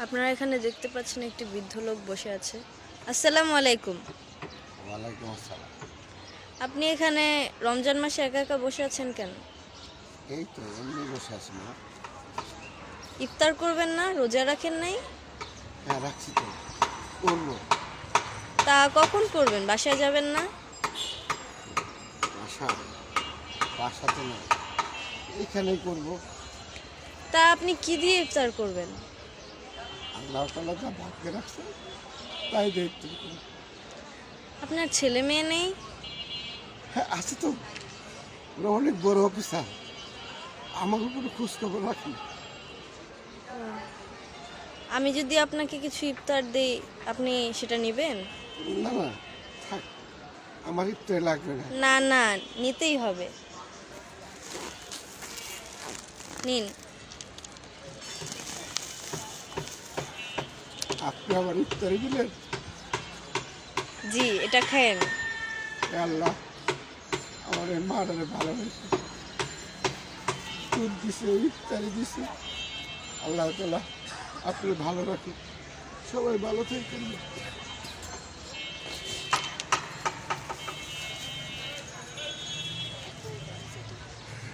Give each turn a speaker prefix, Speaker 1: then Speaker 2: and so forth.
Speaker 1: আপনারা এখানে দেখতে পাচ্ছেন একটি বৃদ্ধ লোক বসে আছে। আসসালামু আলাইকুম।
Speaker 2: ওয়ালাইকুম আসসালাম।
Speaker 1: আপনি এখানে রমজান মাসে একা একা বসে আছেন কেন?
Speaker 2: এই তো এমনি বসে আছি না।
Speaker 1: ইফতার করবেন না? রোজা রাখেন নাই?
Speaker 2: হ্যাঁ রাখছি তো, করবো।
Speaker 1: তা কখন করবেন? বাসায় যাবেন না?
Speaker 2: বাসা বাসাতে না, এখানেই করবো।
Speaker 1: তা আপনি কি দিয়ে ইফতার করবেন?
Speaker 2: আল্লাহ তাআলা যা ভাগ্যে রাখছে তাই দেখতে।
Speaker 1: আপনার ছেলে মেয়ে নেই?
Speaker 2: হ্যাঁ আছে তো, ওরা অনেক বড় অফিসার, আমার উপরে খোঁজ খবর রাখি।
Speaker 1: আমি যদি আপনাকে কিছু ইফতার দিই, আপনি সেটা নেবেন?
Speaker 2: না না, থাক, আমার ইফতার লাগবে না।
Speaker 1: না না, নিতেই হবে। নিন।
Speaker 2: আপনি আমার ইফতারি দিলেন?
Speaker 1: জি, এটা খায়েন।
Speaker 2: হে আল্লাহ, আমার এই মাটারে ভালোবেসে দুধ দিছে, ইফতারি দিছে। আল্লাহ তাআলা আপনি ভালো রাখুন, সবাই ভালো থাকেন।